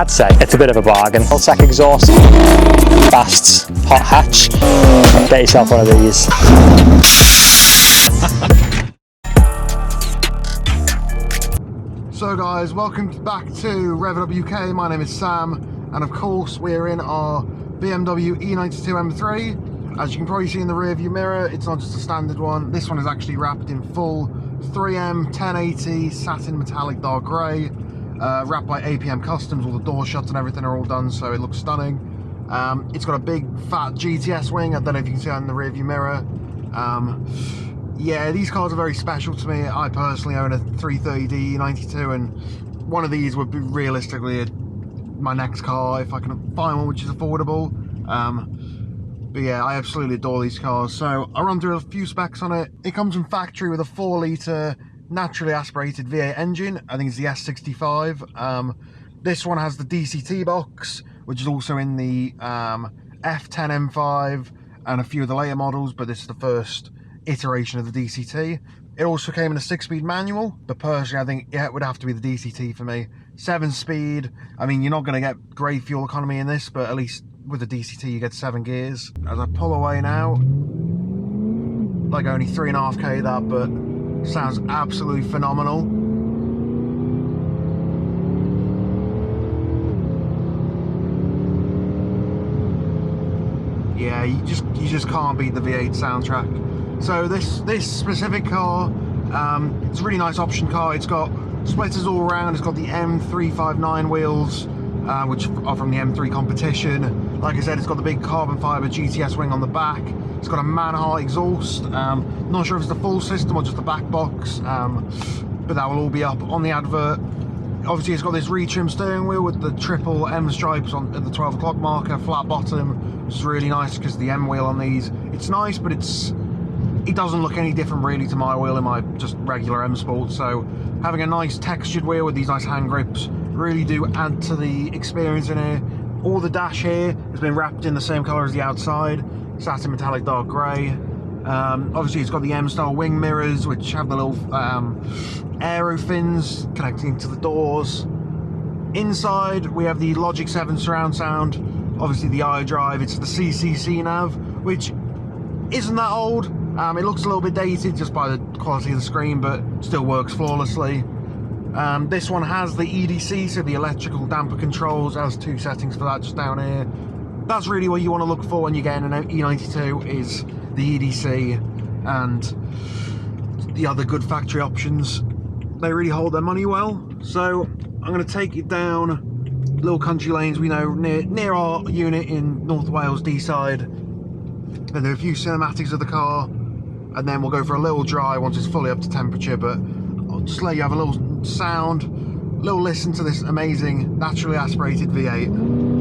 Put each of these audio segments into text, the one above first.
I'd say it's a bit of a bargain. Tech exhaust, fast hot hatch, get yourself one of these. So guys, welcome back to Rev-it UK. My name is Sam, and of course we're in our BMW E92 M3. As you can probably see in the rear view mirror, it's not just a standard one. This one is actually wrapped in full 3M 1080 satin metallic dark grey, wrapped by APM Customs. All the door shuts and everything are all done, so it looks stunning. It's got a big fat GTS wing. I don't know if you can see that in the rear view mirror. Yeah, these cars are very special to me. I personally own a 330D E92, and one of these would be realistically my next car if I can find one which is affordable. But yeah, I absolutely adore these cars. So I'll run through a few specs on it. It comes from factory with a 4-litre naturally aspirated V8 engine. I think it's the S65. This one has the DCT box, which is also in the F10 M5 and a few of the later models, but this is the first iteration of the DCT. It also came in a 6-speed manual, but personally I think it would have to be the DCT for me. 7-speed, I mean, you're not going to get great fuel economy in this, but at least with the DCT you get 7 gears. As I pull away now, like only 3.5k that, but sounds absolutely phenomenal. Yeah, you just can't beat the V8 soundtrack. So this specific car, it's a really nice option car. It's got splitters all around. It's got the M359 wheels, which are from the M3 competition. Like I said, it's got the big carbon fibre GTS wing on the back. It's got a Manhart exhaust. Not sure if it's the full system or just the back box, but that will all be up on the advert. Obviously, it's got this retrim steering wheel with the triple M stripes at the 12 o'clock marker, flat bottom, which is really nice because the M wheel on these, it's nice, but it doesn't look any different really to my wheel in my just regular M Sport. So having a nice textured wheel with these nice hand grips really do add to the experience in here. All the dash here has been wrapped in the same colour as the outside, satin metallic dark grey. Obviously it's got the M-style wing mirrors, which have the little aero fins connecting to the doors. Inside we have the Logic 7 surround sound, obviously the iDrive. It's the CCC nav, which isn't that old. It looks a little bit dated just by the quality of the screen, but still works flawlessly. This one has the EDC, so the electrical damper controls. It has 2 settings for that just down here. That's really what you want to look for when you're getting an E92, is the EDC and the other good factory options. They really hold their money well. So I'm going to take it down little country lanes we know near our unit in North Wales, D-side. Then do a few cinematics of the car, and then we'll go for a little drive once it's fully up to temperature. But I'll just let you have a little sound, a little listen to this amazing naturally aspirated V8.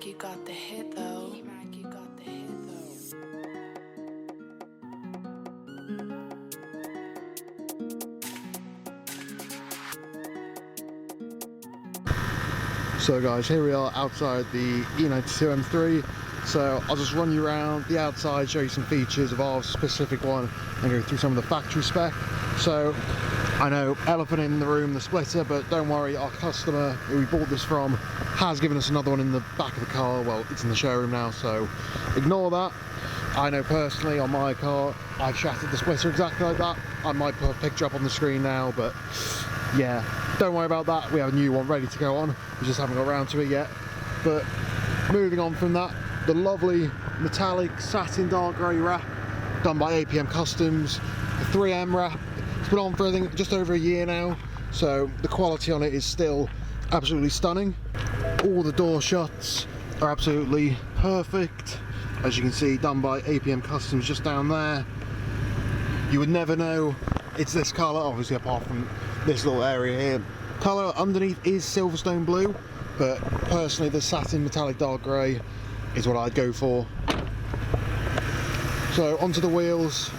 You got the hit though. You got the hit though. So guys, here we are outside the E92 M3. So I'll just run you around the outside, show you some features of our specific one, and go through some of the factory spec. So I know, elephant in the room, the splitter, but don't worry, our customer who we bought this from has given us another one in the back of the car. Well, it's in the showroom now, so ignore that. I know personally on my car, I've shattered the splitter exactly like that. I might put a picture up on the screen now, but yeah, don't worry about that. We have a new one ready to go on. We just haven't got around to it yet. But moving on from that, the lovely metallic satin dark grey wrap done by APM Customs, the 3M wrap. It's been on for I think just over a year now, so the quality on it is still absolutely stunning. All the door shuts are absolutely perfect, as you can see, done by APM Customs just down there. You would never know it's this colour, obviously, apart from this little area here. Colour underneath is Silverstone blue, but personally the satin metallic dark grey is what I'd go for. So onto the wheels,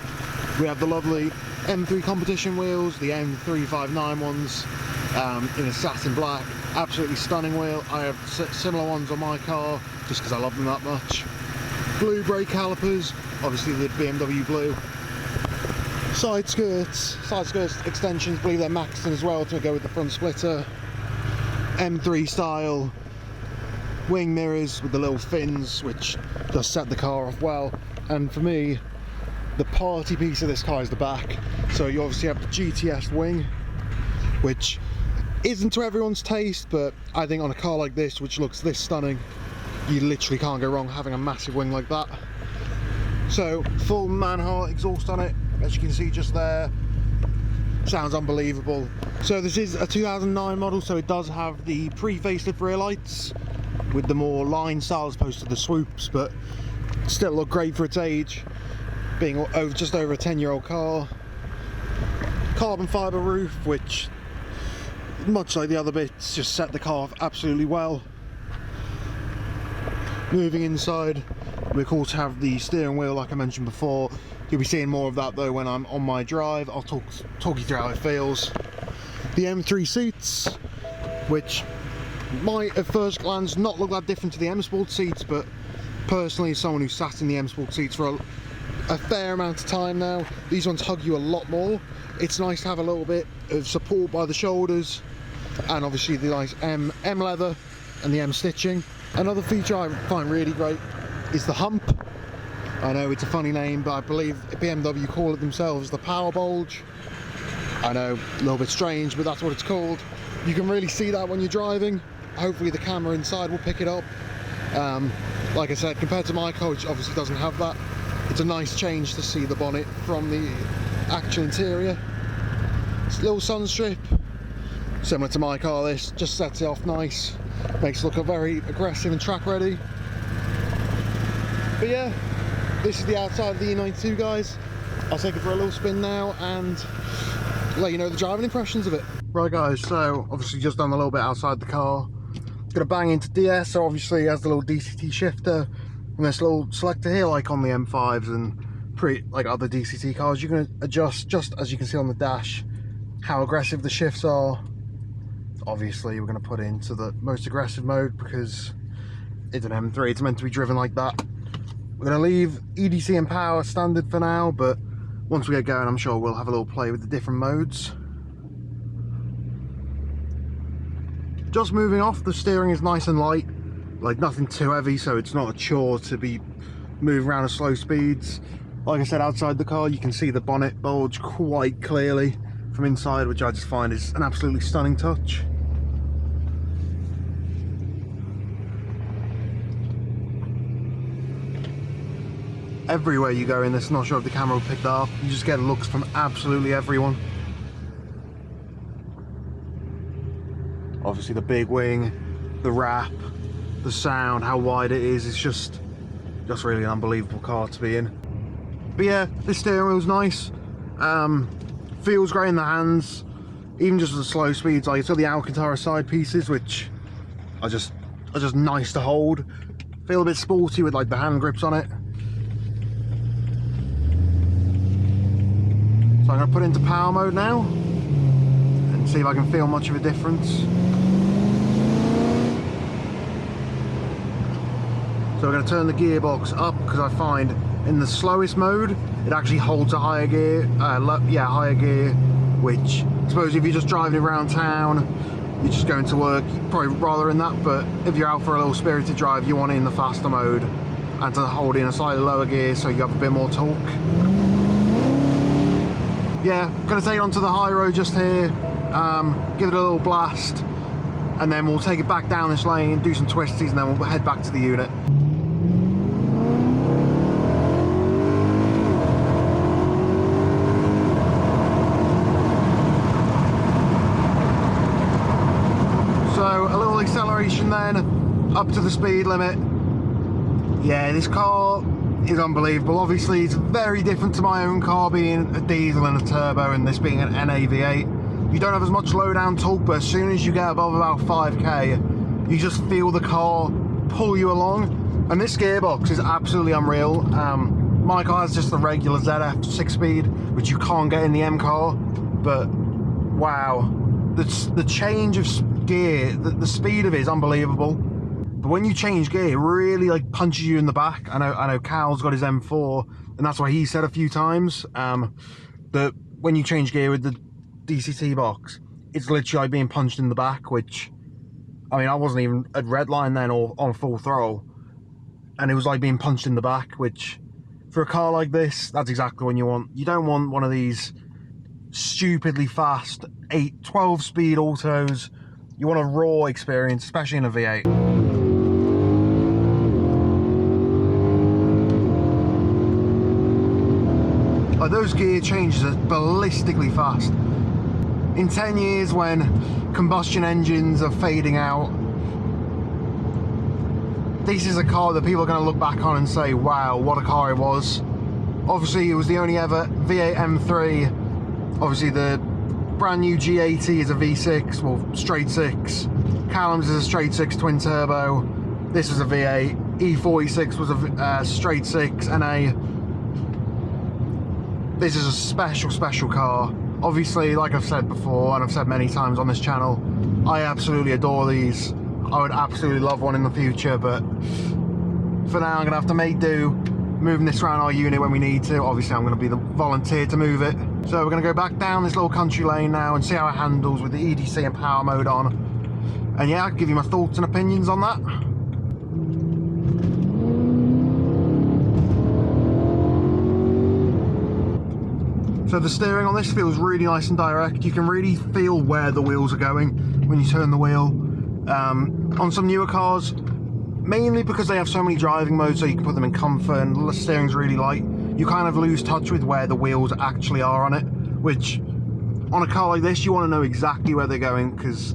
we have the lovely M3 competition wheels, the M359 ones in a satin black, absolutely stunning wheel. I have similar ones on my car just because I love them that much. Blue brake calipers, obviously the BMW blue. Side skirts extensions, I believe they're Maxton as well to go with the front splitter. M3 style wing mirrors with the little fins which just set the car off well. And for me, the party piece of this car is the back. So you obviously have the GTS wing, which isn't to everyone's taste, but I think on a car like this, which looks this stunning, you literally can't go wrong having a massive wing like that. So full Manhart exhaust on it, as you can see just there. Sounds unbelievable. So this is a 2009 model, so it does have the pre-facelift rear lights with the more line style as opposed to the swoops, but still look great for its age, being just over a 10-year-old car. Carbon fibre roof, which, much like the other bits, just set the car off absolutely well. Moving inside, we of course have the steering wheel like I mentioned before. You'll be seeing more of that though when I'm on my drive. I'll talk you through how it feels. The M3 seats, which might at first glance not look that different to the M Sport seats, but personally as someone who's sat in the M Sport seats for a fair amount of time now, these ones hug you a lot more. It's nice to have a little bit of support by the shoulders, and obviously the nice M leather and the M stitching. Another feature I find really great is the hump. I know it's a funny name, but I believe BMW call it themselves the power bulge. I know, a little bit strange, but that's what it's called. You can really see that when you're driving. Hopefully the camera inside will pick it up. Like I said, compared to my car, which obviously doesn't have that, it's a nice change to see the bonnet from the actual interior. It's a little sun strip, similar to my car. This just sets it off nice, makes it look very aggressive and track ready. But yeah, this is the outside of the E92, guys. I'll take it for a little spin now and let you know the driving impressions of it. Right guys, so obviously just done a little bit outside the car. Gonna bang into DS, so obviously it has the little DCT shifter and this little selector here like on the M5s and like other DCT cars. You can adjust, just as you can see on the dash, how aggressive the shifts are. Obviously we're going to put it into the most aggressive mode because it's an M3, it's meant to be driven like that. We're going to leave EDC and power standard for now, but once we get going I'm sure we'll have a little play with the different modes. Just moving off, the steering is nice and light, like nothing too heavy, so it's not a chore to be moving around at slow speeds. Like I said, outside the car you can see the bonnet bulge quite clearly from inside, which I just find is an absolutely stunning touch. Everywhere you go in this, not sure if the camera will pick that up, you just get looks from absolutely everyone. Obviously the big wing, the wrap, the sound, how wide it is, it's just really an unbelievable car to be in. But yeah, this steering wheel's nice, feels great in the hands, even just at the slow speeds. Like it's got the Alcantara side pieces, which are just nice to hold. Feel a bit sporty with like the hand grips on it. So I'm going to put it into power mode now and see if I can feel much of a difference. So we're going to turn the gearbox up because I find in the slowest mode it actually holds a higher gear, higher gear, which I suppose if you're just driving around town, you're just going to work, you'd probably rather in that, but if you're out for a little spirited drive you want it in the faster mode and to hold in a slightly lower gear so you have a bit more torque. Yeah, going to take it onto the high road just here, give it a little blast, and then we'll take it back down this lane, do some twisties, and then we'll head back to the unit. So a little acceleration then, up to the speed limit. Yeah, this car is unbelievable. Obviously it's very different to my own car being a diesel and a turbo and this being an NAV8. You don't have as much low down torque, but as soon as you get above about 5k you just feel the car pull you along, and this gearbox is absolutely unreal. My car has just the regular ZF 6-speed, which you can't get in the M car, but wow, the change of gear, the speed of it is unbelievable. But when you change gear, it really like punches you in the back. I know Cal's got his M4, and that's why he said a few times that when you change gear with the DCT box, it's literally like being punched in the back, which, I mean, I wasn't even at red line then or on full throttle, and it was like being punched in the back, which for a car like this, that's exactly what you want. You don't want one of these stupidly fast 12 speed autos. You want a raw experience, especially in a V8. Like, those gear changes are ballistically fast. In 10 years, when combustion engines are fading out, this is a car that people are going to look back on and say, wow, what a car it was. Obviously, it was the only ever V8 M3. Obviously, the brand new G80 is a V6, well, straight 6. Callum's is a straight 6 twin turbo. This is a V8. E46 was a straight 6 NA. This is a special car. Obviously, like I've said before, and I've said many times on this channel, I absolutely adore these. I would absolutely love one in the future, but for now I'm going to have to make do, moving this around our unit when we need to. Obviously I'm going to be the volunteer to move it. So we're going to go back down this little country lane now and see how it handles with the EDC and power mode on. And yeah, I'll give you my thoughts and opinions on that. So the steering on this feels really nice and direct. You can really feel where the wheels are going when you turn the wheel. On some newer cars, mainly because they have so many driving modes, so you can put them in comfort and the steering's really light, you kind of lose touch with where the wheels actually are on it, which on a car like this you want to know exactly where they're going, because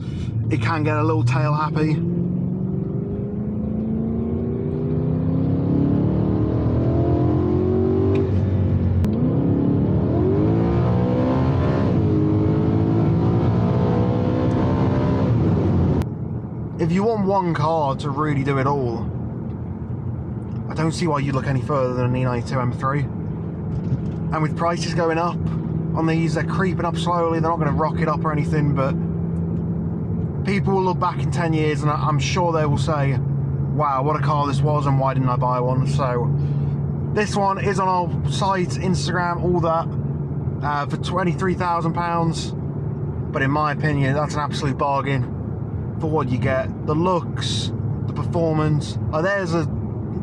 it can get a little tail happy. If you want one car to really do it all, I don't see why you'd look any further than an E92 M3. And with prices going up on these, they're creeping up slowly, they're not going to rocket up or anything, but people will look back in 10 years and I'm sure they will say, wow, what a car this was and why didn't I buy one? So this one is on our site, Instagram, all that, for £23,000. But in my opinion, that's an absolute bargain for what you get. The looks, the performance.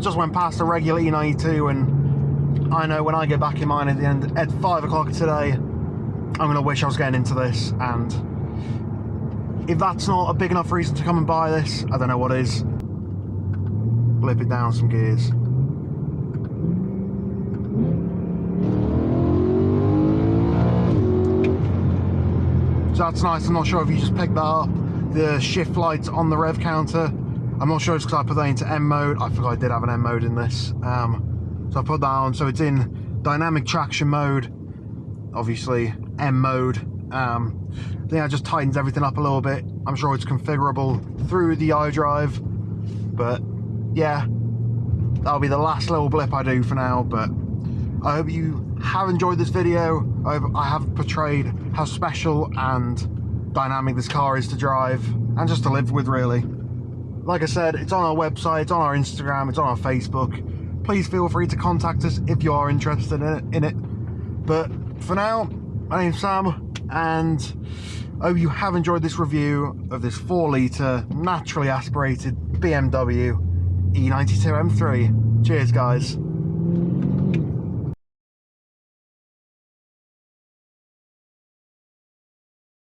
Just went past a regular E92, and I know when I get back in mine at 5 o'clock today, I'm gonna wish I was getting into this. And if that's not a big enough reason to come and buy this, I don't know what is. Blip it down some gears. So that's nice. I'm not sure if you just picked that up. The shift lights on the rev counter, I'm not sure it's because I put that into M mode. I forgot I did have an M mode in this. So I put that on, so it's in dynamic traction mode, obviously M mode. I think that just tightens everything up a little bit. I'm sure it's configurable through the iDrive, but yeah, that'll be the last little blip I do for now. But I hope you have enjoyed this video. I hope I have portrayed how special and dynamic this car is to drive and just to live with, really. Like I said, it's on our website, it's on our Instagram, it's on our Facebook. Please feel free to contact us if you are interested in it. But for now, my name's Sam, and I hope you have enjoyed this review of this 4-litre naturally aspirated BMW E92 M3. Cheers, guys.